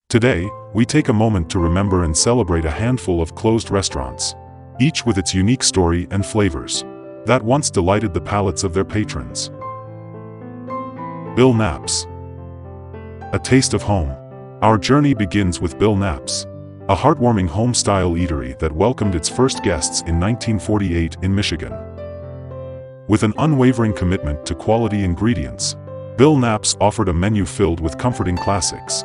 Today, we take a moment to remember and celebrate a handful of closed restaurants, each with its unique story and flavors, that once delighted the palates of their patrons. Bill Naaps. A taste of home. Our journey begins with Bill Naaps, a heartwarming home-style eatery that welcomed its first guests in 1948 in Michigan. With an unwavering commitment to quality ingredients, Bill Naaps offered a menu filled with comforting classics.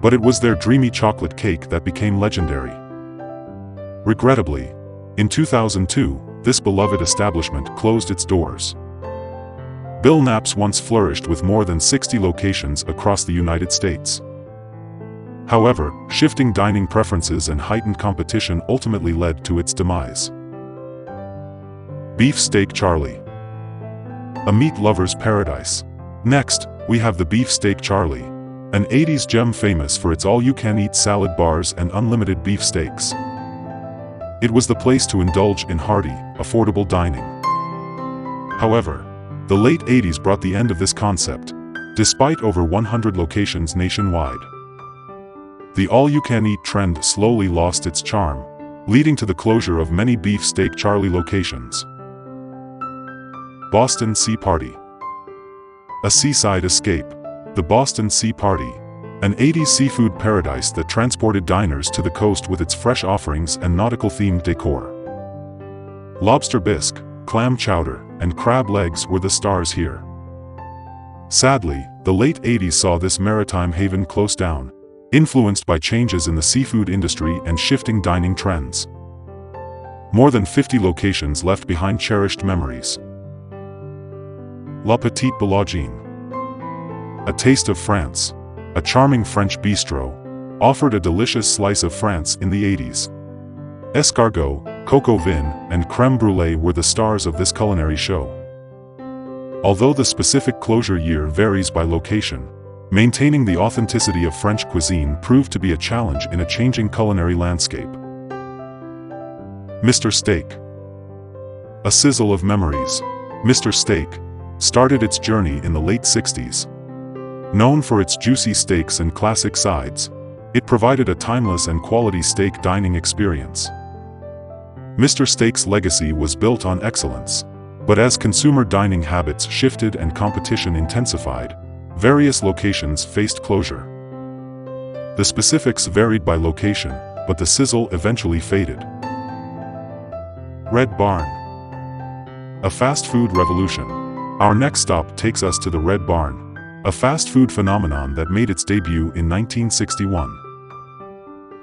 But it was their dreamy chocolate cake that became legendary. Regrettably, in 2002, this beloved establishment closed its doors. Bill Naaps once flourished with more than 60 locations across the United States. However, shifting dining preferences and heightened competition ultimately led to its demise. Beef Steak Charlie. A meat lover's paradise. Next, we have the Beef Steak Charlie, an 80s gem famous for its all-you-can-eat salad bars and unlimited beef steaks. It was the place to indulge in hearty, affordable dining. However, the late 80s brought the end of this concept, despite over 100 locations nationwide. The all-you-can-eat trend slowly lost its charm, leading to the closure of many Beef Steak Charlie locations. Boston Sea Party. A seaside escape. The Boston Sea Party, an 80s seafood paradise that transported diners to the coast with its fresh offerings and nautical-themed decor. Lobster bisque, clam chowder, and crab legs were the stars here. Sadly, the late 80s saw this maritime haven close down, influenced by changes in the seafood industry and shifting dining trends. More than 50 locations left behind cherished memories. La Petite Bellagine. A taste of France. A charming French bistro offered a delicious slice of France in the 80s. Escargot, coq au vin, and crème brûlée were the stars of this culinary show. Although the specific closure year varies by location, maintaining the authenticity of French cuisine proved to be a challenge in a changing culinary landscape. Mr. Steak. A sizzle of memories. Mr. Steak started its journey in the late 60s. Known for its juicy steaks and classic sides, it provided a timeless and quality steak dining experience. Mr. Steak's legacy was built on excellence, but as consumer dining habits shifted and competition intensified, various locations faced closure. The specifics varied by location, but the sizzle eventually faded. Red Barn. A fast food revolution. Our next stop takes us to the Red Barn, a fast food phenomenon that made its debut in 1961.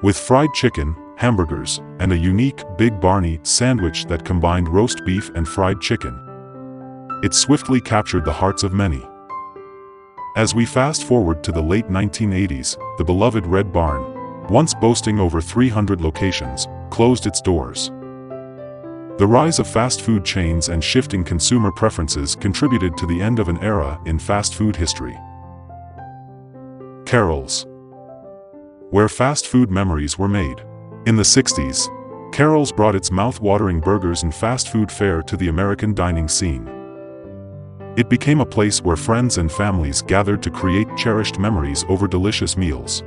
With fried chicken, hamburgers, and a unique Big Barney sandwich that combined roast beef and fried chicken, it swiftly captured the hearts of many. As we fast forward to the late 1980s, the beloved Red Barn, once boasting over 300 locations, closed its doors. The rise of fast food chains and shifting consumer preferences contributed to the end of an era in fast food history. Carol's. Where fast food memories were made. In the 60s, Carol's brought its mouth-watering burgers and fast food fare to the American dining scene. It became a place where friends and families gathered to create cherished memories over delicious meals.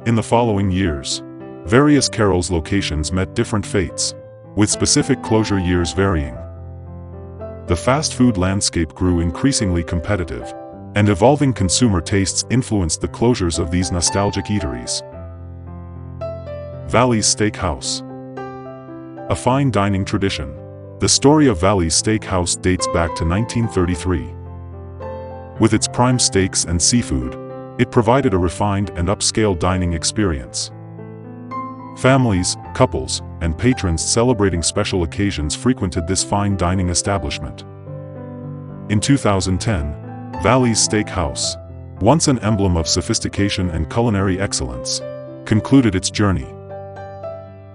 In the following years, various Carol's locations met different fates, with specific closure years varying. The fast food landscape grew increasingly competitive, and evolving consumer tastes influenced the closures of these nostalgic eateries. Valley's Steakhouse. A fine dining tradition. The story of Valley's Steakhouse dates back to 1933. With its prime steaks and seafood, it provided a refined and upscale dining experience. Families, couples, and patrons celebrating special occasions frequented this fine dining establishment. In 2010, Valley's Steakhouse, once an emblem of sophistication and culinary excellence, concluded its journey.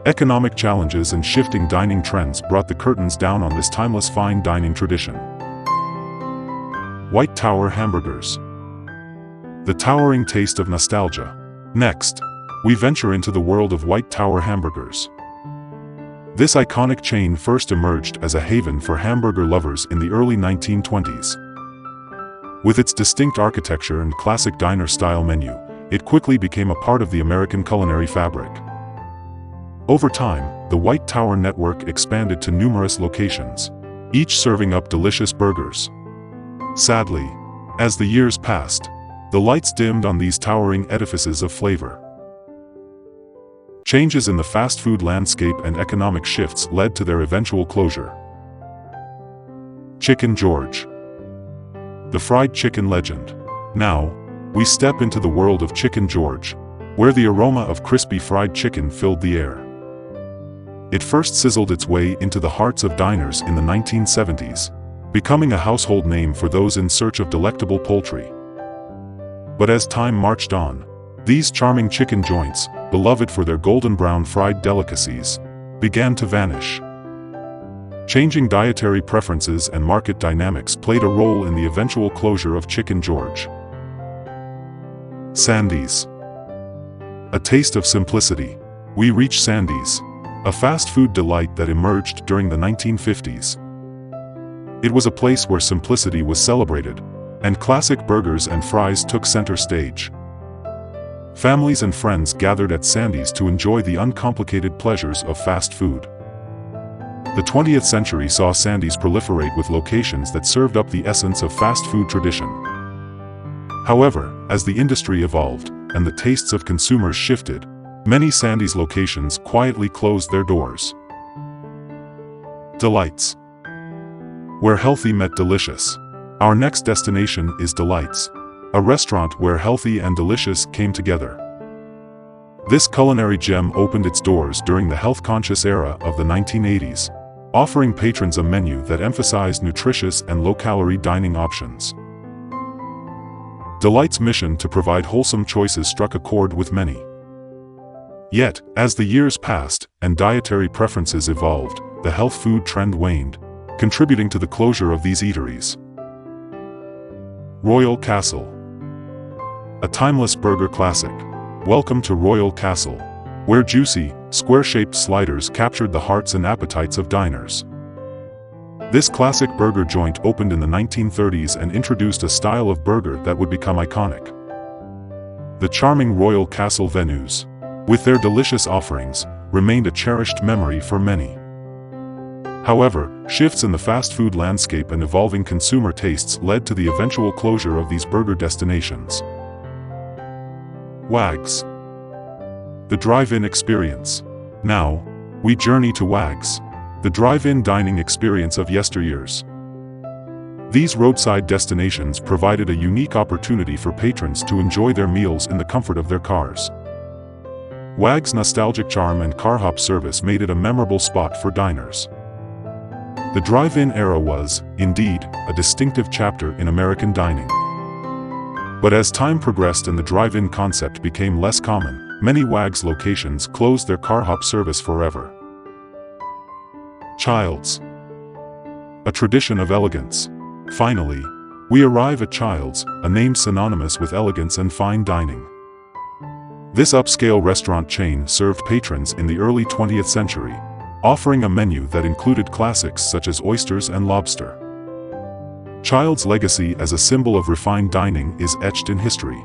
Economic challenges and shifting dining trends brought the curtains down on this timeless fine dining tradition. White Tower Hamburgers. The towering taste of nostalgia. Next, we venture into the world of White Tower Hamburgers. This iconic chain first emerged as a haven for hamburger lovers in the early 1920s. With its distinct architecture and classic diner-style menu, it quickly became a part of the American culinary fabric. Over time, the White Tower network expanded to numerous locations, each serving up delicious burgers. Sadly, as the years passed, the lights dimmed on these towering edifices of flavor. Changes in the fast food landscape and economic shifts led to their eventual closure. Chicken George. The fried chicken legend. Now, we step into the world of Chicken George, where the aroma of crispy fried chicken filled the air. It first sizzled its way into the hearts of diners in the 1970s, becoming a household name for those in search of delectable poultry. But as time marched on, these charming chicken joints, beloved for their golden brown fried delicacies, began to vanish. Changing dietary preferences and market dynamics played a role in the eventual closure of Chicken George. Sandies. A taste of simplicity. We reach Sandies, a fast food delight that emerged during the 1950s. It was a place where simplicity was celebrated, and classic burgers and fries took center stage. Families and friends gathered at Sandies to enjoy the uncomplicated pleasures of fast food. The 20th century saw Sandies proliferate with locations that served up the essence of fast food tradition. However, as the industry evolved, and the tastes of consumers shifted, many Sandies locations quietly closed their doors. Delights. Where healthy met delicious. Our next destination is Delights, a restaurant where healthy and delicious came together. This culinary gem opened its doors during the health-conscious era of the 1980s, offering patrons a menu that emphasized nutritious and low-calorie dining options. Delight's mission to provide wholesome choices struck a chord with many. Yet, as the years passed and dietary preferences evolved, the health food trend waned, contributing to the closure of these eateries. Royal Castle. A timeless burger classic. Welcome to Royal Castle, where juicy, square-shaped sliders captured the hearts and appetites of diners. This classic burger joint opened in the 1930s and introduced a style of burger that would become iconic. The charming Royal Castle venues, with their delicious offerings, remained a cherished memory for many. However, shifts in the fast food landscape and evolving consumer tastes led to the eventual closure of these burger destinations. Wags. The drive-in experience. Now, we journey to Wags, the drive-in dining experience of yesteryears. These roadside destinations provided a unique opportunity for patrons to enjoy their meals in the comfort of their cars. Wags' nostalgic charm and car hop service made it a memorable spot for diners. The drive-in era was, indeed, a distinctive chapter in American dining. But as time progressed and the drive-in concept became less common, many Wags locations closed their car hop service forever. Childs. A tradition of elegance. Finally, we arrive at Childs, a name synonymous with elegance and fine dining. This upscale restaurant chain served patrons in the early 20th century, offering a menu that included classics such as oysters and lobster. Childs' legacy as a symbol of refined dining is etched in history.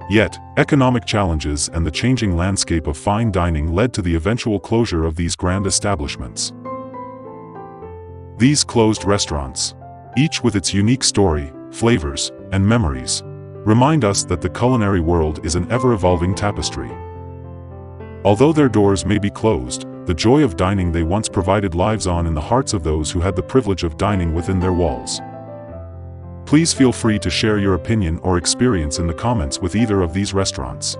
Yet, economic challenges and the changing landscape of fine dining led to the eventual closure of these grand establishments. These closed restaurants, each with its unique story, flavors, and memories, remind us that the culinary world is an ever-evolving tapestry. Although their doors may be closed, the joy of dining they once provided lives on in the hearts of those who had the privilege of dining within their walls. Please feel free to share your opinion or experience in the comments with either of these restaurants.